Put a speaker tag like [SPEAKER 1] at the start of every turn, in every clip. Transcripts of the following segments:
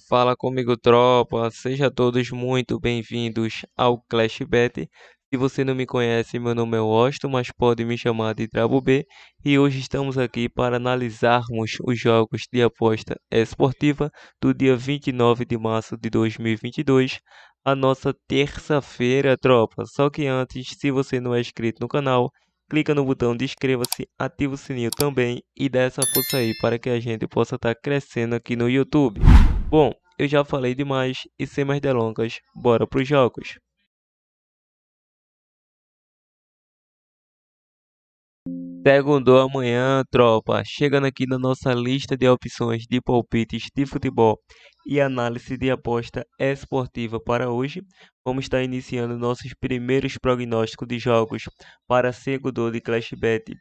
[SPEAKER 1] Fala comigo, tropa. Sejam todos muito bem-vindos ao Clash Bet. Se você não me conhece, meu nome é Washington, mas pode me chamar de Trabo B. E hoje estamos aqui para analisarmos os jogos de aposta esportiva do dia 29 de março de 2022, a nossa terça-feira, tropa. Só que antes, se você não é inscrito no canal, clica no botão de inscreva-se, ativa o sininho também e dá essa força aí para que a gente possa estar crescendo aqui no YouTube. Bom, eu já falei demais e sem mais delongas, bora pros jogos. Segundo amanhã, tropa, chegando aqui na nossa lista de opções de palpites de futebol e análise de aposta esportiva para hoje. Vamos estar iniciando nossos primeiros prognósticos de jogos para seguidor de ClashBet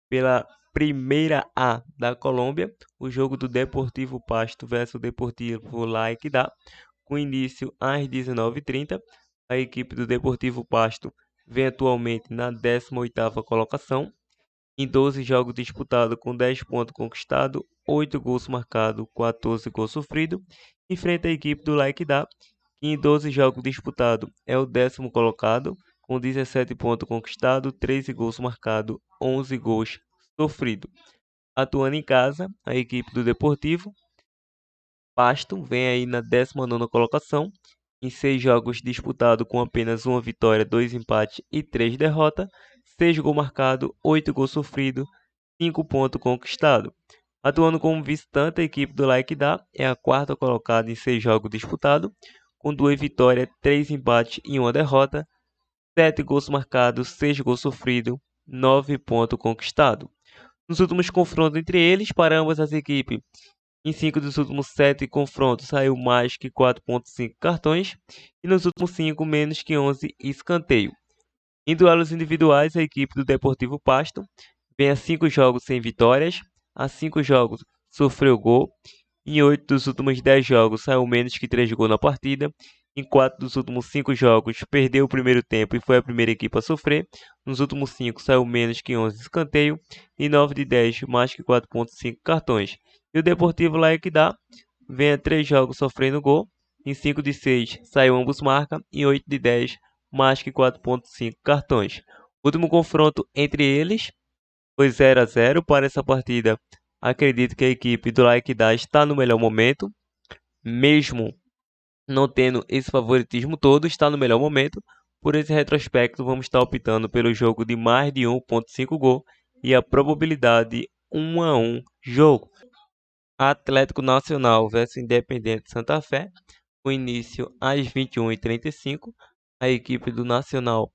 [SPEAKER 1] pela Primeira A da Colômbia, o jogo do Deportivo Pasto versus Deportivo La Equidad, com início às 19h30. A equipe do Deportivo Pasto vem atualmente na 18ª colocação em 12 jogos disputados com 10 pontos conquistados, 8 gols marcados, 14 gols sofridos, enfrenta a equipe do Laikidá, que em 12 jogos disputados é o 10º colocado, com 17 pontos conquistados, 13 gols marcados, 11 gols sofridos. Atuando em casa, a equipe do Deportivo Pasto vem aí na 19ª colocação, em 6 jogos disputados com apenas uma vitória, 2 empates e 3 derrotas, 6 gols marcados, 8 gols sofridos, 5 pontos conquistados. Atuando como visitante, a equipe do Laikidá é a quarta colocada em 6 jogos disputados, com 2 vitórias, 3 empates e 1 derrota, 7 gols marcados, 6 gols sofridos, 9 pontos conquistados. Nos últimos confrontos entre eles, para ambas as equipes, em 5 dos últimos 7 confrontos saiu mais que 4,5 cartões e nos últimos 5 menos que 11 escanteio. Em duelos individuais, a equipe do Deportivo Pasto vem a 5 jogos sem vitórias, a 5 jogos sofreu gol, em 8 dos últimos 10 jogos saiu menos que 3 gols na partida, em 4 dos últimos 5 jogos perdeu o primeiro tempo e foi a primeira equipe a sofrer, nos últimos 5 saiu menos que 11 escanteio, e 9 de 10 mais que 4,5 cartões. E o Deportivo lá é que dá, vem a 3 jogos sofrendo gol, em 5 de 6 saiu ambos marca, em 8 de 10 mais que 4,5 cartões. O último confronto entre eles foi 0 a 0 para essa partida. Acredito que a equipe do Laikidá está no melhor momento, mesmo não tendo esse favoritismo todo, está no melhor momento. Por esse retrospecto, vamos estar optando pelo jogo de mais de 1,5 gol e a probabilidade 1 a 1 jogo. Atlético Nacional versus Independente Santa Fé, com início às 21h35. A equipe do Nacional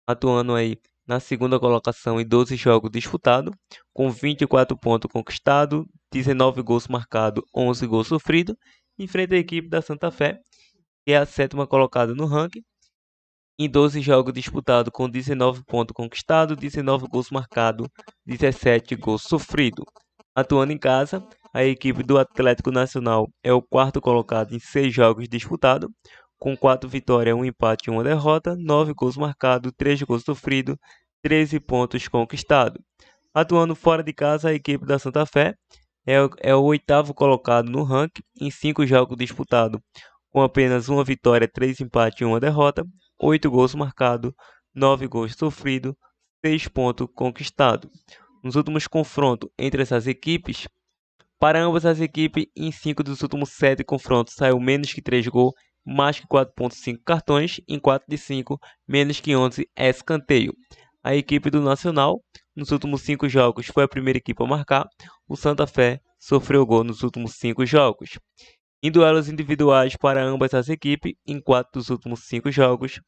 [SPEAKER 1] atuando aí na segunda colocação em 12 jogos disputados, com 24 pontos conquistados, 19 gols marcados, 11 gols sofridos, enfrenta a equipe da Santa Fé, que é a sétima colocada no ranking, em 12 jogos disputados com 19 pontos conquistados, 19 gols marcados, 17 gols sofridos. Atuando em casa, a equipe do Atlético Nacional é o quarto colocado em 6 jogos disputados, com 4 vitórias, 1 empate e 1 derrota, 9 gols marcados, 3 gols sofridos, 13 pontos conquistados. Atuando fora de casa, a equipe da Santa Fé é o oitavo colocado no ranking em 5 jogos disputados, com apenas uma vitória, 3 empates e 1 derrota, 8 gols marcados, 9 gols sofridos, 6 pontos conquistados. Nos últimos confrontos entre essas equipes, para ambas as equipes, em 5 dos últimos 7 confrontos saiu menos que 3 gols, mais que 4,5 cartões, em 4 de 5, menos que 11 escanteio. A equipe do Nacional, nos últimos 5 jogos, foi a primeira equipe a marcar. O Santa Fé sofreu gol nos últimos 5 jogos. Em duelos individuais para ambas as equipes, em 4 dos últimos 5 jogos,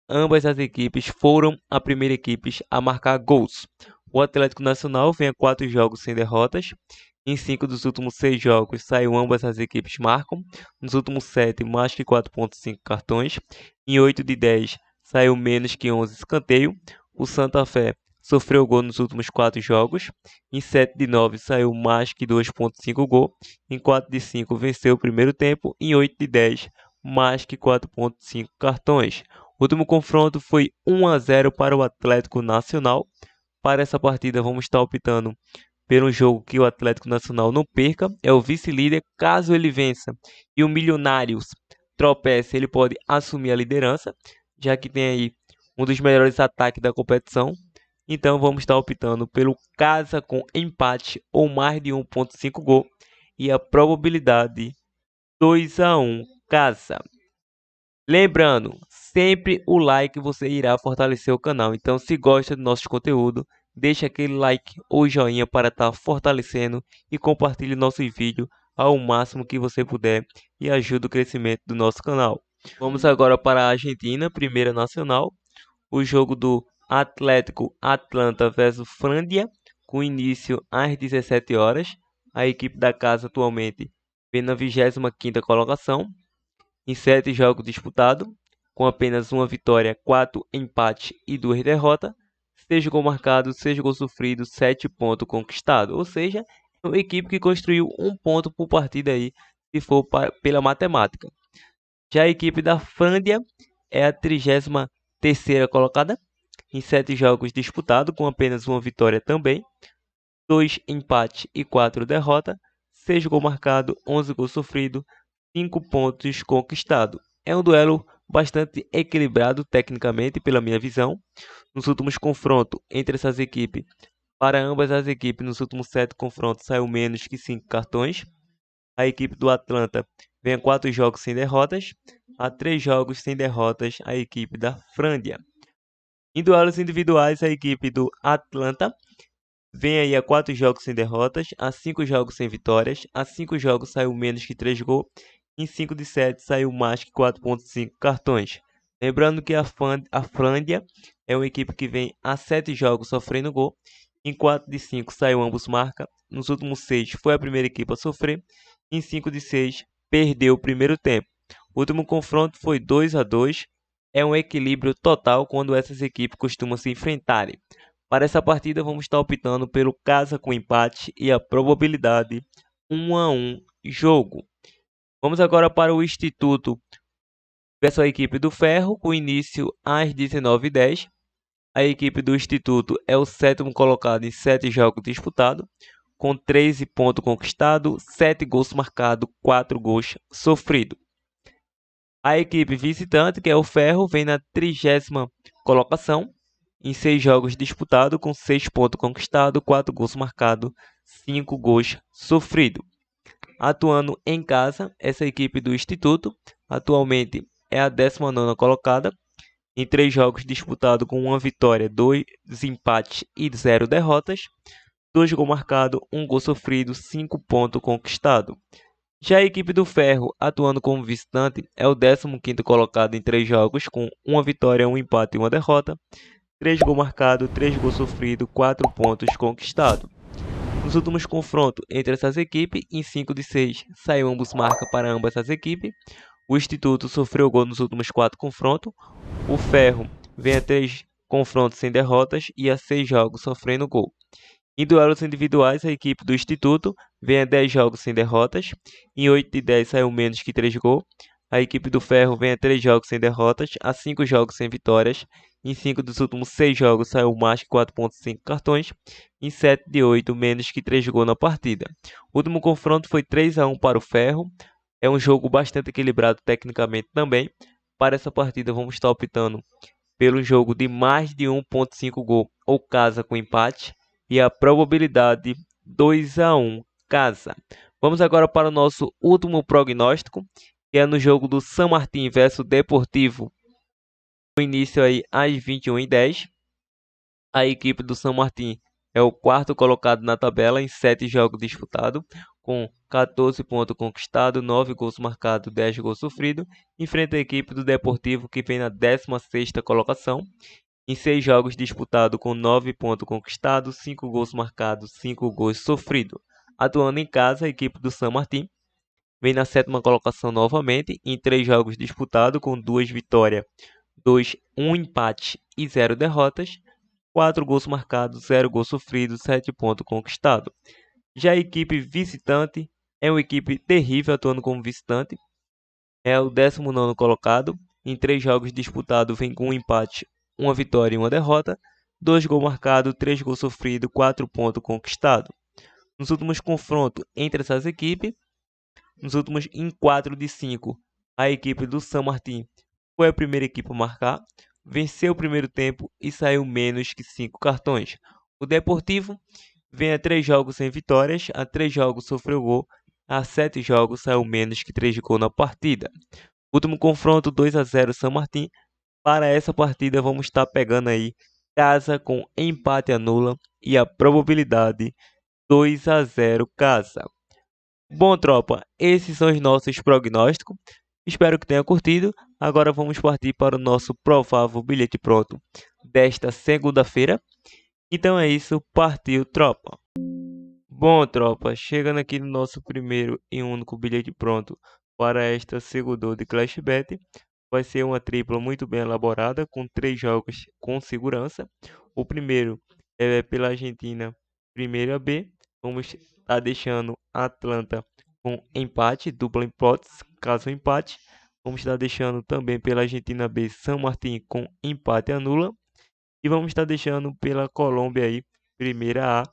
[SPEAKER 1] ambas as equipes foram a primeira equipe a marcar gols. O Atlético Nacional vem a 4 jogos sem derrotas. Em 5 dos últimos 6 jogos, saiu ambas as equipes marcam. Nos últimos 7, mais que 4,5 cartões. Em 8 de 10, saiu menos que 11 escanteio. O Santa Fé sofreu gol nos últimos 4 jogos. Em 7 de 9, saiu mais que 2,5 gol. Em 4 de 5, venceu o primeiro tempo. Em 8 de 10, mais que 4,5 cartões. O último confronto foi 1 a 0 para o Atlético Nacional. Para essa partida, vamos estar optando pelo jogo que o Atlético Nacional não perca, é o vice-líder. Caso ele vença e o Milionários tropece, ele pode assumir a liderança, já que tem aí um dos melhores ataques da competição. Então vamos estar optando pelo casa com empate ou mais de 1.5 gol e a probabilidade 2-1 casa. Lembrando, sempre o like você irá fortalecer o canal. Então, se gosta do nosso conteúdo, deixa aquele like ou joinha para estar fortalecendo e compartilhe nosso vídeo ao máximo que você puder e ajude o crescimento do nosso canal. Vamos agora para a Argentina, Primeira Nacional, o jogo do Atlético Atlanta versus Frandia, com início às 17 horas. A equipe da casa atualmente vem na 25ª colocação, em 7 jogos disputados, com apenas uma vitória, 4 empates e 2 derrotas, 6 gols marcados, 6 gols sofridos, 7 pontos conquistados. Ou seja, é uma equipe que construiu 1 ponto por partida aí, se for pela matemática. Já a equipe da Frandia é a 33ª colocada, em 7 jogos disputados, com apenas uma vitória também, 2 empates e 4 derrotas, 6 gols marcados, 11 gols sofridos, 5 pontos conquistados. É um duelo bastante equilibrado tecnicamente, pela minha visão. Nos últimos confrontos entre essas equipes, para ambas as equipes, nos últimos 7 confrontos, saiu menos que 5 cartões. A equipe do Atlanta vem a 4 jogos sem derrotas, a 3 jogos sem derrotas a equipe da Frandia. Em duelos individuais, a equipe do Atlanta vem aí a 4 jogos sem derrotas, a 5 jogos sem vitórias, a 5 jogos saiu menos que 3 gols, em 5 de 7 saiu mais que 4.5 cartões. Lembrando que a Frandia é uma equipe que vem a 7 jogos sofrendo gol, em 4 de 5 saiu ambos marca, nos últimos 6 foi a primeira equipe a sofrer, em 5 de 6 perdeu o primeiro tempo. O último confronto foi 2-2, é um equilíbrio total quando essas equipes costumam se enfrentarem. Para essa partida vamos estar optando pelo casa com empate e a probabilidade 1-1 jogo. Vamos agora para o Instituto versus a equipe do Ferro, com início às 19h10. A equipe do Instituto é o 7º colocado em 7 jogos disputados, com 13 pontos conquistados, 7 gols marcados, 4 gols sofridos. A equipe visitante, que é o Ferro, vem na 30ª colocação, em 6 jogos disputados, com 6 pontos conquistados, 4 gols marcados, 5 gols sofridos. Atuando em casa, essa equipe do Instituto atualmente é a 19ª colocada, em 3 jogos disputados, com 1 vitória, 2 empates e 0 derrotas, 2 gols marcados, 1 gol sofrido, 5 pontos conquistados. Já a equipe do Ferro, atuando como visitante, é o 15º colocado em 3 jogos, com 1 vitória, 1 empate e 1 derrota, 3 gols marcados, 3 gols sofridos, 4 pontos conquistados. Nos últimos confrontos entre essas equipes, em 5 de 6, saiu ambos marca para ambas as equipes. O Instituto sofreu gol nos últimos 4 confrontos. O Ferro vem a 3 confrontos sem derrotas e a 6 jogos sofrendo gol. Em duelos individuais, a equipe do Instituto vem a 10 jogos sem derrotas. Em 8 de 10 saiu menos que 3 gols. A equipe do Ferro vem a 3 jogos sem derrotas, a 5 jogos sem vitórias. Em 5 dos últimos 6 jogos saiu mais que 4.5 cartões. Em 7 de 8, menos que 3 gols na partida. O último confronto foi 3-1 para o Ferro. É um jogo bastante equilibrado tecnicamente também. Para essa partida vamos estar optando pelo jogo de mais de 1.5 gol ou casa com empate. E a probabilidade 2-1 casa. Vamos agora para o nosso último prognóstico, que é no jogo do San Martín versus Deportivo. No início aí às 21h10. A equipe do San Martín é o 4º colocado na tabela em 7 jogos disputados, com 14 pontos conquistados, 9 gols marcados, 10 gols sofridos. Enfrenta a equipe do Deportivo, que vem na 16ª colocação, em 6 jogos disputados, com 9 pontos conquistados, 5 gols marcados, 5 gols sofridos. Atuando em casa, a equipe do San Martín vem na 7ª colocação novamente, em 3 jogos disputados, com 2 vitórias, 1 empate e 0 derrotas, 4 gols marcados, 0 gols sofridos, 7 pontos conquistados. Já a equipe visitante é uma equipe terrível atuando como visitante. É o 19º colocado. Em 3 jogos disputados vem com 1 empate, 1 vitória e 1 derrota. 2 gols marcados, 3 gols sofridos, 4 pontos conquistados. Nos últimos confrontos entre essas equipes, em 4 de 5, a equipe do San Martín foi a primeira equipe a marcar, venceu o primeiro tempo e saiu menos que 5 cartões. O Deportivo vem a 3 jogos sem vitórias, a 3 jogos sofreu gol, a 7 jogos saiu menos que 3 gols na partida. Último confronto 2-0 San Martín. Para essa partida vamos estar pegando aí casa com empate anula e a probabilidade 2-0 casa. Bom, tropa, esses são os nossos prognósticos. Espero que tenha curtido. Agora vamos partir para o nosso provável bilhete pronto desta segunda-feira. Então é isso, partiu, tropa. Bom, tropa, chegando aqui no nosso primeiro e único bilhete pronto para esta segunda de Clashbet. Vai ser uma tripla muito bem elaborada, com 3 jogos com segurança. O primeiro é pela Argentina, primeira B. Vamos estar deixando Atlanta com empate, dupla hipótese, caso empate. Vamos estar deixando também pela Argentina B, San Martín com empate anula. E vamos estar deixando pela Colômbia aí, primeira A,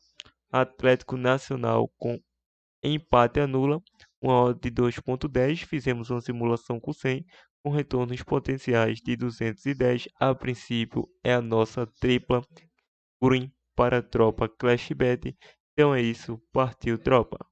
[SPEAKER 1] Atlético Nacional com empate anula, uma odd de 2.10. Fizemos uma simulação com 100, com retornos potenciais de 210. A princípio é a nossa tripla green para a tropa Clashbet. Então é isso, partiu, tropa.